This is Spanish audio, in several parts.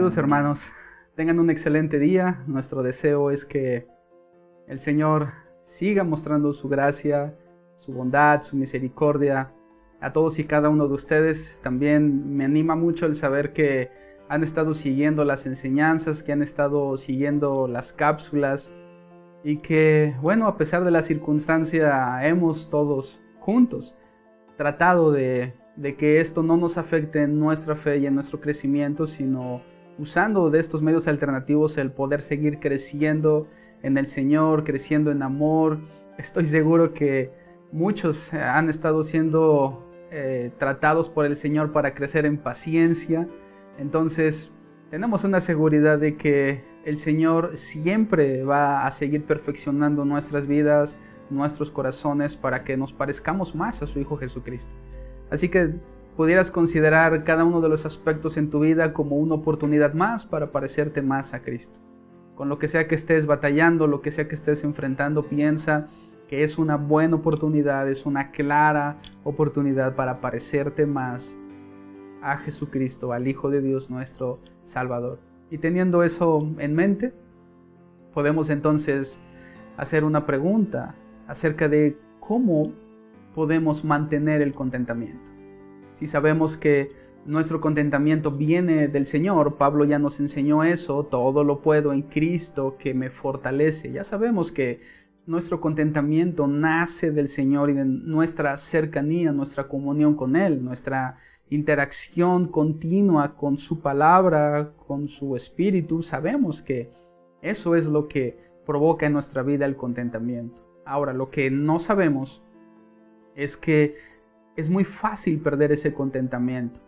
Queridos hermanos, tengan un excelente día. Nuestro deseo es que el Señor siga mostrando su gracia, su bondad, su misericordia a todos y cada uno de ustedes. También me anima mucho el saber que han estado siguiendo las enseñanzas, que han estado siguiendo las cápsulas y que, bueno, a pesar de la circunstancia, hemos todos juntos tratado de que esto no nos afecte en nuestra fe y en nuestro crecimiento, sino usando de estos medios alternativos el poder seguir creciendo en el Señor, creciendo en amor. Estoy seguro que muchos han estado siendo tratados por el Señor para crecer en paciencia. Entonces tenemos una seguridad de que el Señor siempre va a seguir perfeccionando nuestras vidas, nuestros corazones, para que nos parezcamos más a su Hijo Jesucristo. Así que pudieras considerar cada uno de los aspectos en tu vida como una oportunidad más para parecerte más a Cristo. Con lo que sea que estés batallando, lo que sea que estés enfrentando, piensa que es una buena oportunidad, es una clara oportunidad para parecerte más a Jesucristo, al Hijo de Dios, nuestro Salvador. Y teniendo eso en mente, podemos entonces hacer una pregunta acerca de cómo podemos mantener el contentamiento. Si sabemos que nuestro contentamiento viene del Señor, Pablo ya nos enseñó eso: todo lo puedo en Cristo que me fortalece. Ya sabemos que nuestro contentamiento nace del Señor y de nuestra cercanía, nuestra comunión con Él, nuestra interacción continua con su palabra, con su espíritu. Sabemos que eso es lo que provoca en nuestra vida el contentamiento. Ahora, lo que no sabemos es que es muy fácil perder ese contentamiento.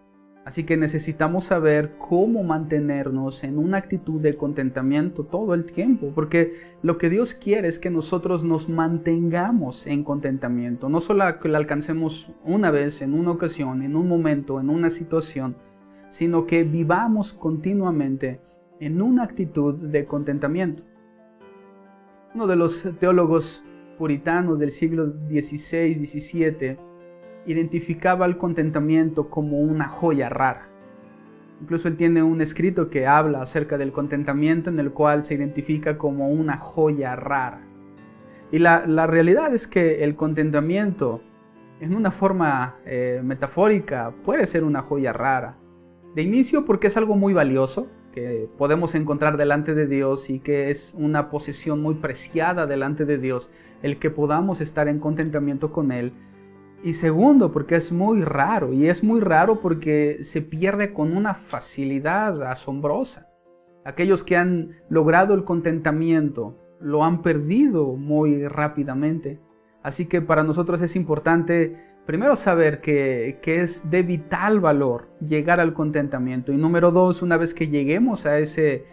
Así que necesitamos saber cómo mantenernos en una actitud de contentamiento todo el tiempo, porque lo que Dios quiere es que nosotros nos mantengamos en contentamiento, no solo que lo alcancemos una vez, en una ocasión, en un momento, en una situación, sino que vivamos continuamente en una actitud de contentamiento. Uno de los teólogos puritanos del siglo XVI, XVII, identificaba el contentamiento como una joya rara. Incluso él tiene un escrito que habla acerca del contentamiento, en el cual se identifica como una joya rara. Y la realidad es que el contentamiento, en una forma metafórica, puede ser una joya rara. De inicio, porque es algo muy valioso, que podemos encontrar delante de Dios y que es una posesión muy preciada delante de Dios, el que podamos estar en contentamiento con Él. Y segundo, porque es muy raro, y es muy raro porque se pierde con una facilidad asombrosa. Aquellos que han logrado el contentamiento lo han perdido muy rápidamente. Así que para nosotros es importante primero saber que es de vital valor llegar al contentamiento. Y número dos, una vez que lleguemos a ese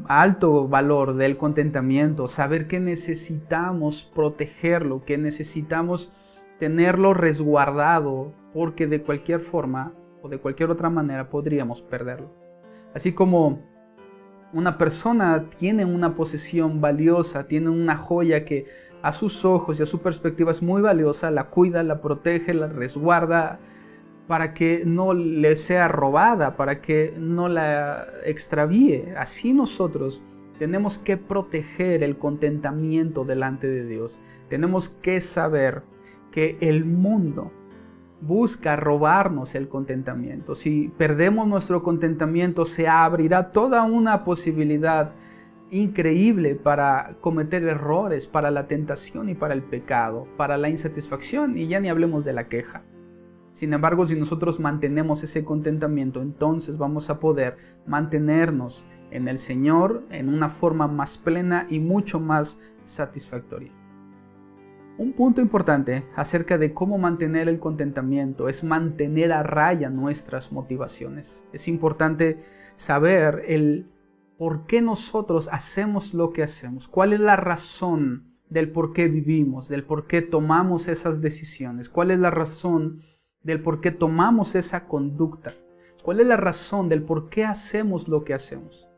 alto valor del contentamiento, saber que necesitamos protegerlo, que necesitamos tenerlo resguardado, porque de cualquier forma o de cualquier otra manera podríamos perderlo. Así como una persona tiene una posesión valiosa, tiene una joya que a sus ojos y a su perspectiva es muy valiosa, la cuida, la protege, la resguarda para que no le sea robada, para que no la extravíe. Así nosotros tenemos que proteger el contentamiento delante de Dios. Tenemos que saber que el mundo busca robarnos el contentamiento. Si perdemos nuestro contentamiento, se abrirá toda una posibilidad increíble para cometer errores, para la tentación y para el pecado, para la insatisfacción, y ya ni hablemos de la queja. Sin embargo, si nosotros mantenemos ese contentamiento, entonces vamos a poder mantenernos en el Señor en una forma más plena y mucho más satisfactoria. Un punto importante acerca de cómo mantener el contentamiento es mantener a raya nuestras motivaciones. Es importante saber el por qué nosotros hacemos lo que hacemos, cuál es la razón del por qué vivimos, del por qué tomamos esas decisiones, cuál es la razón del por qué tomamos esa conducta, cuál es la razón del por qué hacemos lo que hacemos.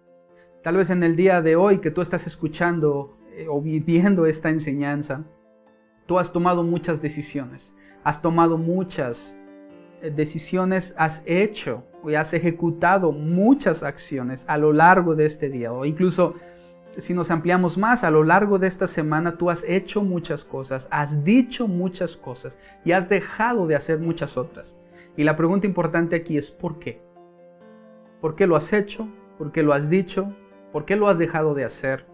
Tal vez en el día de hoy que tú estás escuchando o viviendo esta enseñanza, tú has tomado muchas decisiones, has tomado muchas decisiones has hecho o has ejecutado muchas acciones a lo largo de este día, o incluso si nos ampliamos más, a lo largo de esta semana tú has hecho muchas cosas, has dicho muchas cosas y has dejado de hacer muchas otras. Y la pregunta importante aquí es ¿por qué? ¿Por qué lo has hecho? ¿Por qué lo has dicho? ¿Por qué lo has dejado de hacer?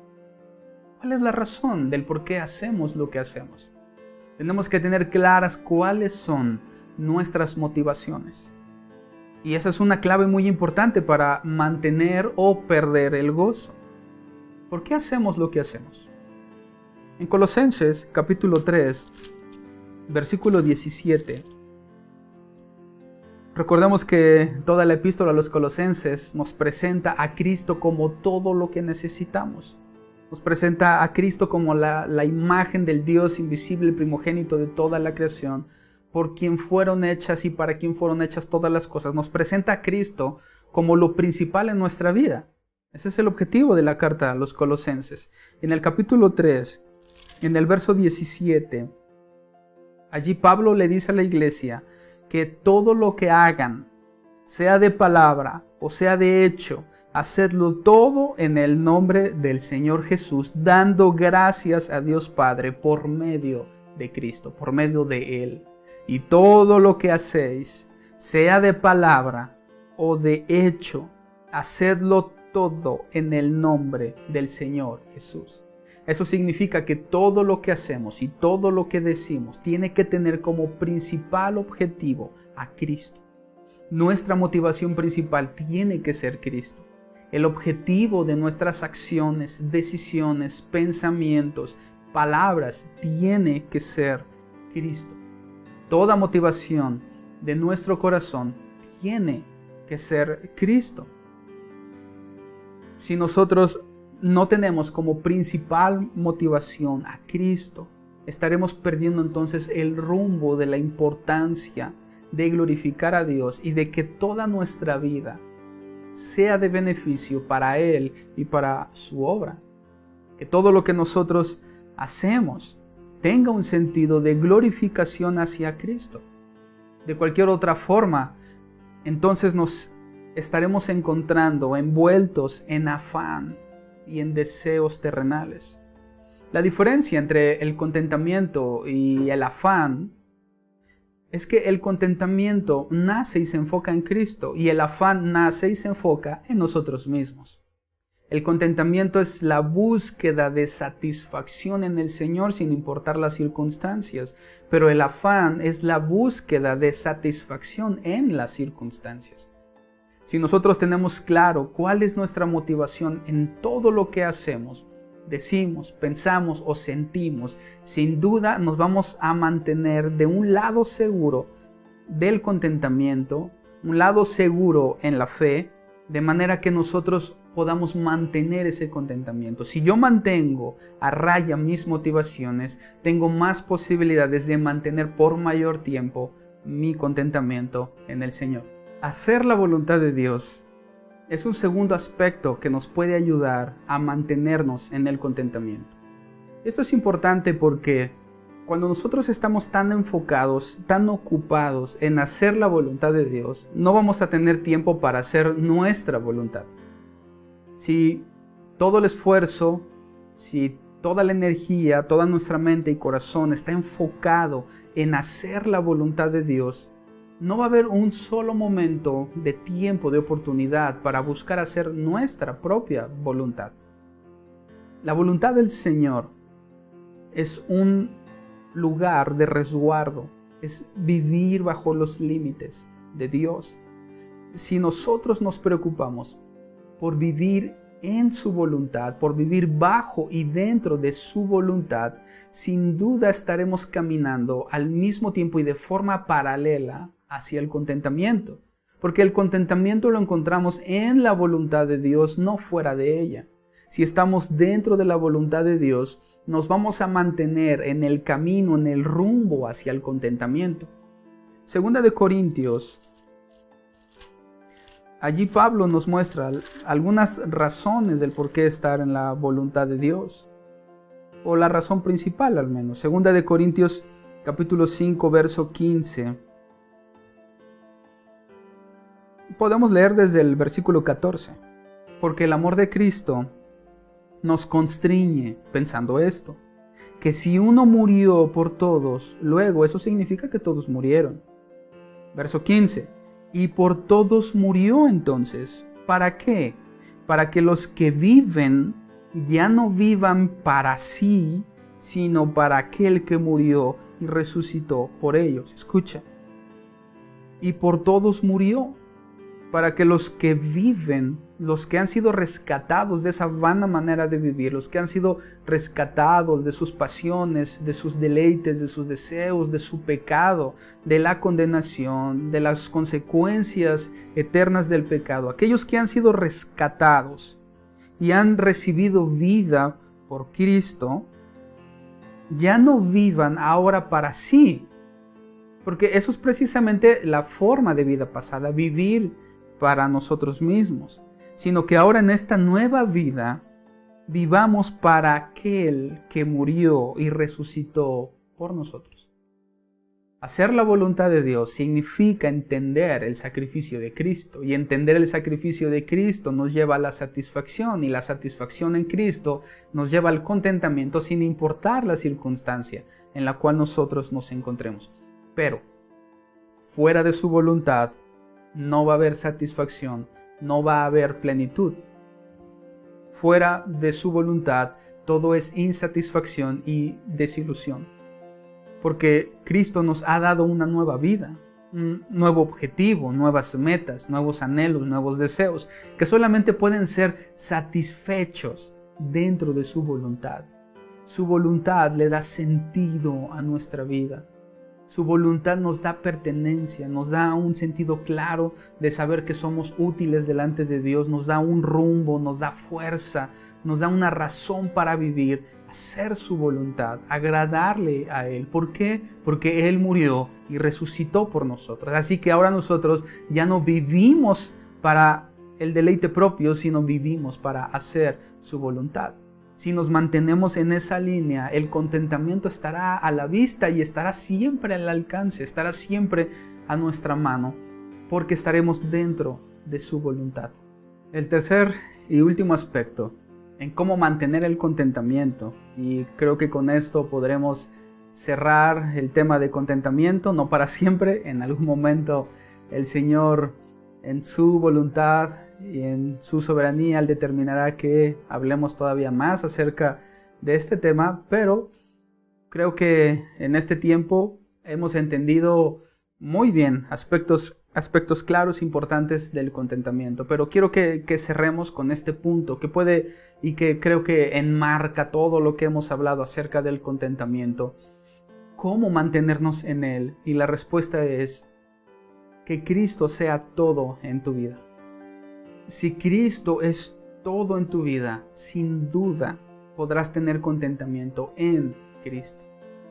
¿Cuál es la razón del por qué hacemos lo que hacemos? Tenemos que tener claras cuáles son nuestras motivaciones. Y esa es una clave muy importante para mantener o perder el gozo. ¿Por qué hacemos lo que hacemos? En Colosenses capítulo 3, versículo 17, recordemos que toda la epístola a los Colosenses nos presenta a Cristo como todo lo que necesitamos. Nos presenta a Cristo como la imagen del Dios invisible, el primogénito de toda la creación, por quien fueron hechas y para quien fueron hechas todas las cosas. Nos presenta a Cristo como lo principal en nuestra vida. Ese es el objetivo de la carta a los Colosenses. En el capítulo 3, en el verso 17, allí Pablo le dice a la iglesia que todo lo que hagan, sea de palabra o sea de hecho, hacedlo todo en el nombre del Señor Jesús, dando gracias a Dios Padre por medio de Cristo, por medio de Él. Y todo lo que hacéis, sea de palabra o de hecho, hacedlo todo en el nombre del Señor Jesús. Eso significa que todo lo que hacemos y todo lo que decimos tiene que tener como principal objetivo a Cristo. Nuestra motivación principal tiene que ser Cristo. El objetivo de nuestras acciones, decisiones, pensamientos, palabras tiene que ser Cristo. Toda motivación de nuestro corazón tiene que ser Cristo. Si nosotros no tenemos como principal motivación a Cristo, estaremos perdiendo entonces el rumbo de la importancia de glorificar a Dios y de que toda nuestra vida sea de beneficio para Él y para su obra. Que todo lo que nosotros hacemos tenga un sentido de glorificación hacia Cristo. De cualquier otra forma, entonces nos estaremos encontrando envueltos en afán y en deseos terrenales. La diferencia entre el contentamiento y el afán es que el contentamiento nace y se enfoca en Cristo y el afán nace y se enfoca en nosotros mismos. El contentamiento es la búsqueda de satisfacción en el Señor sin importar las circunstancias, pero el afán es la búsqueda de satisfacción en las circunstancias. Si nosotros tenemos claro cuál es nuestra motivación en todo lo que hacemos, decimos, pensamos o sentimos, sin duda nos vamos a mantener de un lado seguro del contentamiento, un lado seguro en la fe, de manera que nosotros podamos mantener ese contentamiento. Si yo mantengo a raya mis motivaciones, tengo más posibilidades de mantener por mayor tiempo mi contentamiento en el Señor. Hacer la voluntad de Dios es un segundo aspecto que nos puede ayudar a mantenernos en el contentamiento. Esto es importante porque cuando nosotros estamos tan enfocados, tan ocupados en hacer la voluntad de Dios, no vamos a tener tiempo para hacer nuestra voluntad. Si todo el esfuerzo, si toda la energía, toda nuestra mente y corazón está enfocado en hacer la voluntad de Dios, no va a haber un solo momento de tiempo, de oportunidad para buscar hacer nuestra propia voluntad. La voluntad del Señor es un lugar de resguardo, es vivir bajo los límites de Dios. Si nosotros nos preocupamos por vivir en su voluntad, por vivir bajo y dentro de su voluntad, sin duda estaremos caminando al mismo tiempo y de forma paralela hacia el contentamiento, porque el contentamiento lo encontramos en la voluntad de Dios, no fuera de ella. Si estamos dentro de la voluntad de Dios, nos vamos a mantener en el camino, en el rumbo hacia el contentamiento. Segunda de Corintios, allí Pablo nos muestra algunas razones del por qué estar en la voluntad de Dios, o la razón principal al menos. Segunda de Corintios capítulo 5, verso 15. Podemos leer desde el versículo 14. Porque el amor de Cristo nos constriñe pensando esto, que si uno murió por todos, luego eso significa que todos murieron. Verso 15. Y por todos murió entonces. ¿Para qué? Para que los que viven ya no vivan para sí, sino para aquel que murió y resucitó por ellos. Escucha. Y por todos murió, para que los que viven, los que han sido rescatados de esa vana manera de vivir, los que han sido rescatados de sus pasiones, de sus deleites, de sus deseos, de su pecado, de la condenación, de las consecuencias eternas del pecado, aquellos que han sido rescatados y han recibido vida por Cristo, ya no vivan ahora para sí, porque eso es precisamente la forma de vida pasada, vivir para nosotros mismos, sino que ahora en esta nueva vida vivamos para aquel que murió y resucitó por nosotros. Hacer la voluntad de Dios significa entender el sacrificio de Cristo, y entender el sacrificio de Cristo nos lleva a la satisfacción, y la satisfacción en Cristo nos lleva al contentamiento sin importar la circunstancia en la cual nosotros nos encontremos. Pero fuera de su voluntad no va a haber satisfacción, no va a haber plenitud. Fuera de su voluntad todo es insatisfacción y desilusión. Porque Cristo nos ha dado una nueva vida, un nuevo objetivo, nuevas metas, nuevos anhelos, nuevos deseos, que solamente pueden ser satisfechos dentro de su voluntad. Su voluntad le da sentido a nuestra vida. Su voluntad nos da pertenencia, nos da un sentido claro de saber que somos útiles delante de Dios, nos da un rumbo, nos da fuerza, nos da una razón para vivir, hacer su voluntad, agradarle a Él. ¿Por qué? Porque Él murió y resucitó por nosotros. Así que ahora nosotros ya no vivimos para el deleite propio, sino vivimos para hacer su voluntad. Si nos mantenemos en esa línea, el contentamiento estará a la vista y estará siempre al alcance, estará siempre a nuestra mano, porque estaremos dentro de su voluntad. El tercer y último aspecto en cómo mantener el contentamiento, y creo que con esto podremos cerrar el tema de contentamiento, no para siempre, en algún momento el Señor en su voluntad y en su soberanía Él determinará que hablemos todavía más acerca de este tema, pero creo que en este tiempo hemos entendido muy bien aspectos claros, importantes del contentamiento. Pero quiero que cerremos con este punto que puede y que creo que enmarca todo lo que hemos hablado acerca del contentamiento. ¿Cómo mantenernos en él? Y la respuesta es que Cristo sea todo en tu vida. Si Cristo es todo en tu vida, sin duda podrás tener contentamiento en Cristo.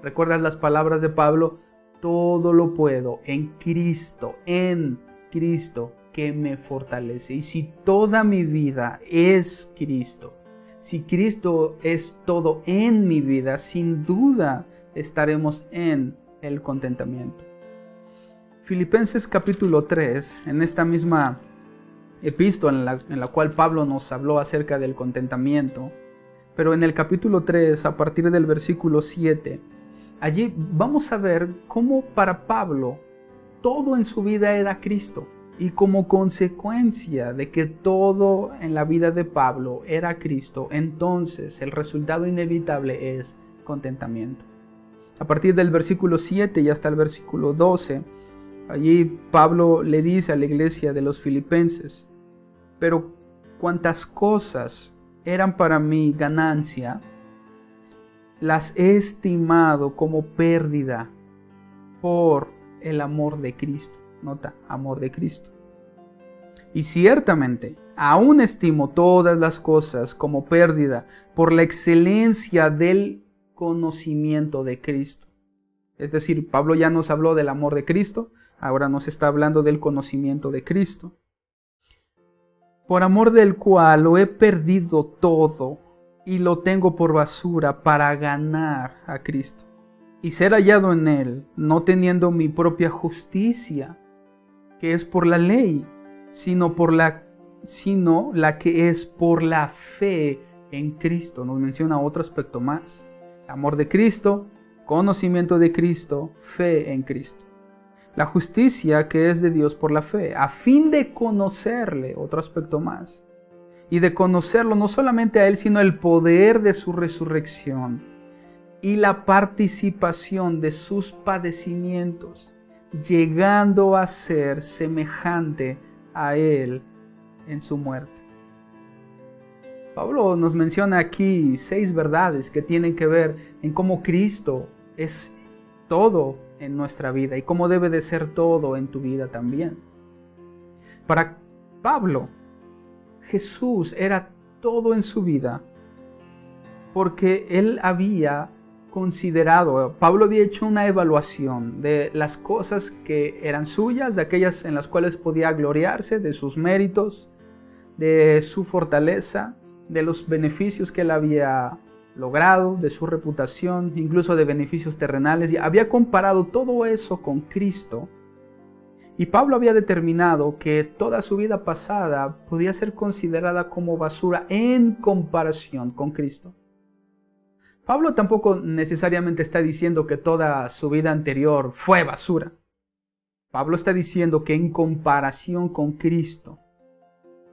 ¿Recuerdas las palabras de Pablo? Todo lo puedo en Cristo que me fortalece. Y si toda mi vida es Cristo, si Cristo es todo en mi vida, sin duda estaremos en el contentamiento. Filipenses capítulo 3, en esta misma epístola en la cual Pablo nos habló acerca del contentamiento, pero en el capítulo 3, a partir del versículo 7, allí vamos a ver cómo para Pablo todo en su vida era Cristo, y como consecuencia de que todo en la vida de Pablo era Cristo, entonces el resultado inevitable es contentamiento. A partir del versículo 7 y hasta el versículo 12, allí Pablo le dice a la iglesia de los filipenses: pero cuantas cosas eran para mí ganancia, las he estimado como pérdida por el amor de Cristo. Nota, amor de Cristo. Y ciertamente, aún estimo todas las cosas como pérdida por la excelencia del conocimiento de Cristo. Es decir, Pablo ya nos habló del amor de Cristo, ahora nos está hablando del conocimiento de Cristo. Por amor del cual lo he perdido todo y lo tengo por basura para ganar a Cristo y ser hallado en Él, no teniendo mi propia justicia, que es por la ley, sino la que es por la fe en Cristo. Nos menciona otro aspecto más: amor de Cristo, conocimiento de Cristo, fe en Cristo. La justicia que es de Dios por la fe, a fin de conocerle, otro aspecto más, y de conocerlo no solamente a Él, sino el poder de su resurrección y la participación de sus padecimientos, llegando a ser semejante a Él en su muerte. Pablo nos menciona aquí 6 verdades que tienen que ver en cómo Cristo es todo en nuestra vida y cómo debe de ser todo en tu vida también. Para Pablo, Jesús era todo en su vida porque él había considerado, Pablo había hecho una evaluación de las cosas que eran suyas, de aquellas en las cuales podía gloriarse, de sus méritos, de su fortaleza, de los beneficios que él había logrado, de su reputación, incluso de beneficios terrenales, y había comparado todo eso con Cristo. Y Pablo había determinado que toda su vida pasada podía ser considerada como basura en comparación con Cristo. Pablo tampoco necesariamente está diciendo que toda su vida anterior fue basura. Pablo está diciendo que en comparación con Cristo,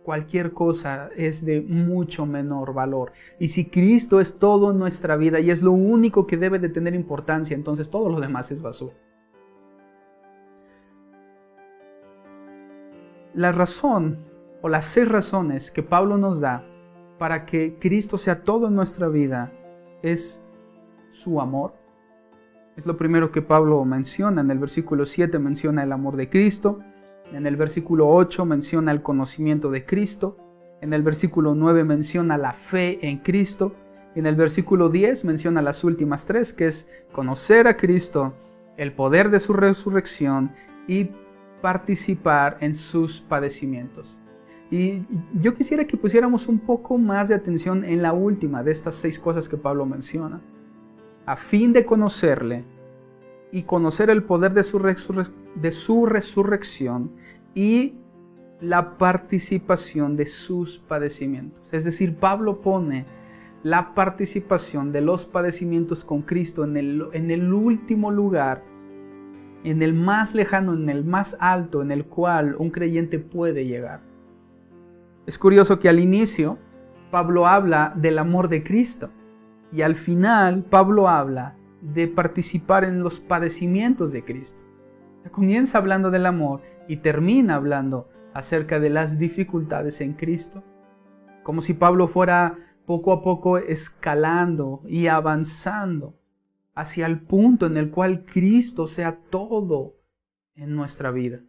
cualquier cosa es de mucho menor valor. Y si Cristo es todo en nuestra vida y es lo único que debe de tener importancia, entonces todo lo demás es basura. La razón o las 6 razones que Pablo nos da para que Cristo sea todo en nuestra vida es su amor. Es lo primero que Pablo menciona. En el versículo 7 menciona el amor de Cristo. En el versículo 8 menciona el conocimiento de Cristo. En el versículo 9 menciona la fe en Cristo. En el versículo 10 menciona las últimas 3, que es conocer a Cristo, el poder de su resurrección y participar en sus padecimientos. Y yo quisiera que pusiéramos un poco más de atención en la última de estas 6 cosas que Pablo menciona. A fin de conocerle y conocer el poder de su resurrección y la participación de sus padecimientos. Es decir, Pablo pone la participación de los padecimientos con Cristo en el último lugar, en el más lejano, en el más alto, en el cual un creyente puede llegar. Es curioso que al inicio Pablo habla del amor de Cristo y al final Pablo habla de participar en los padecimientos de Cristo. Comienza hablando del amor y termina hablando acerca de las dificultades en Cristo. Como si Pablo fuera poco a poco escalando y avanzando hacia el punto en el cual Cristo sea todo en nuestra vida.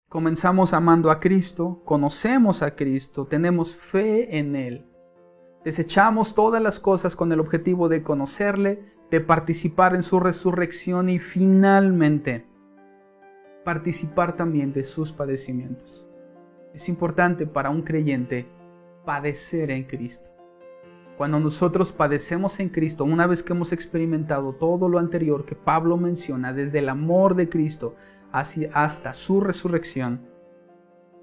Comenzamos amando a Cristo, conocemos a Cristo, tenemos fe en Él. Desechamos todas las cosas con el objetivo de conocerle, de participar en su resurrección y finalmente participar también de sus padecimientos. Es importante para un creyente padecer en Cristo. Cuando nosotros padecemos en Cristo, una vez que hemos experimentado todo lo anterior que Pablo menciona, desde el amor de Cristo hasta su resurrección,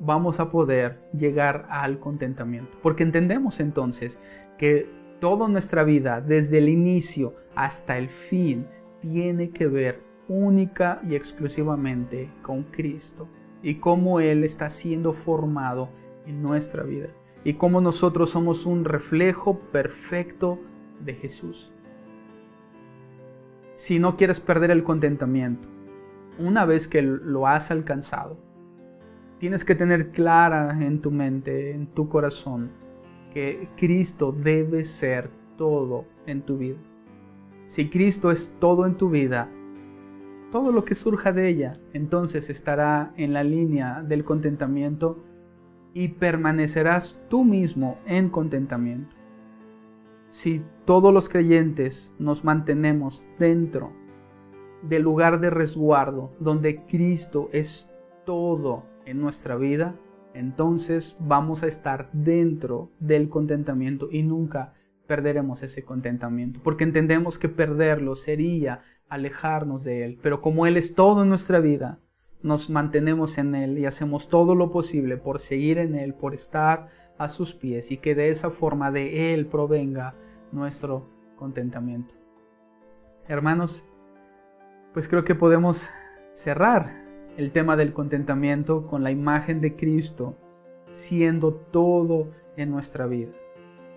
vamos a poder llegar al contentamiento. Porque entendemos entonces que toda nuestra vida, desde el inicio hasta el fin, tiene que ver única y exclusivamente con Cristo y cómo Él está siendo formado en nuestra vida y cómo nosotros somos un reflejo perfecto de Jesús. Si no quieres perder el contentamiento, una vez que lo has alcanzado, tienes que tener clara en tu mente, en tu corazón, que Cristo debe ser todo en tu vida. Si Cristo es todo en tu vida, todo lo que surja de ella, entonces estará en la línea del contentamiento y permanecerás tú mismo en contentamiento. Si todos los creyentes nos mantenemos dentro del lugar de resguardo donde Cristo es todo en nuestra vida, entonces vamos a estar dentro del contentamiento y nunca perderemos ese contentamiento, porque entendemos que perderlo sería alejarnos de Él. Pero como Él es todo en nuestra vida, nos mantenemos en Él y hacemos todo lo posible por seguir en Él, por estar a sus pies, y que de esa forma de Él provenga nuestro contentamiento. Hermanos, pues creo que podemos cerrar el tema del contentamiento con la imagen de Cristo siendo todo en nuestra vida.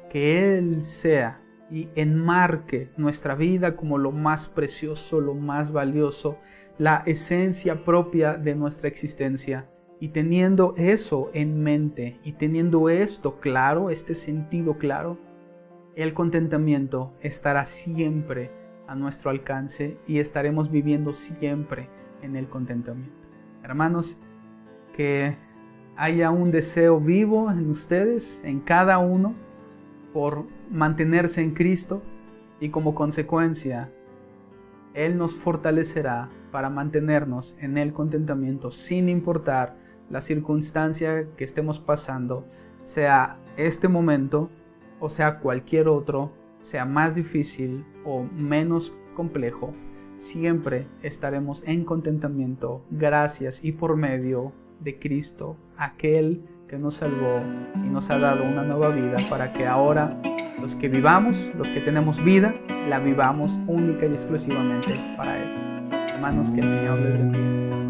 Que Él sea y enmarque nuestra vida como lo más precioso, lo más valioso, la esencia propia de nuestra existencia. Y teniendo eso en mente y teniendo esto claro, este sentido claro, el contentamiento estará siempre a nuestro alcance y estaremos viviendo siempre en el contentamiento. Hermanos, que haya un deseo vivo en ustedes, en cada uno, por mantenerse en Cristo, y como consecuencia, Él nos fortalecerá para mantenernos en el contentamiento sin importar la circunstancia que estemos pasando, sea este momento o sea cualquier otro, sea más difícil o menos complejo. Siempre estaremos en contentamiento gracias y por medio de Cristo, aquel que nos salvó y nos ha dado una nueva vida, para que ahora los que vivamos, los que tenemos vida, la vivamos única y exclusivamente para Él. Hermanos, que el Señor les bendiga.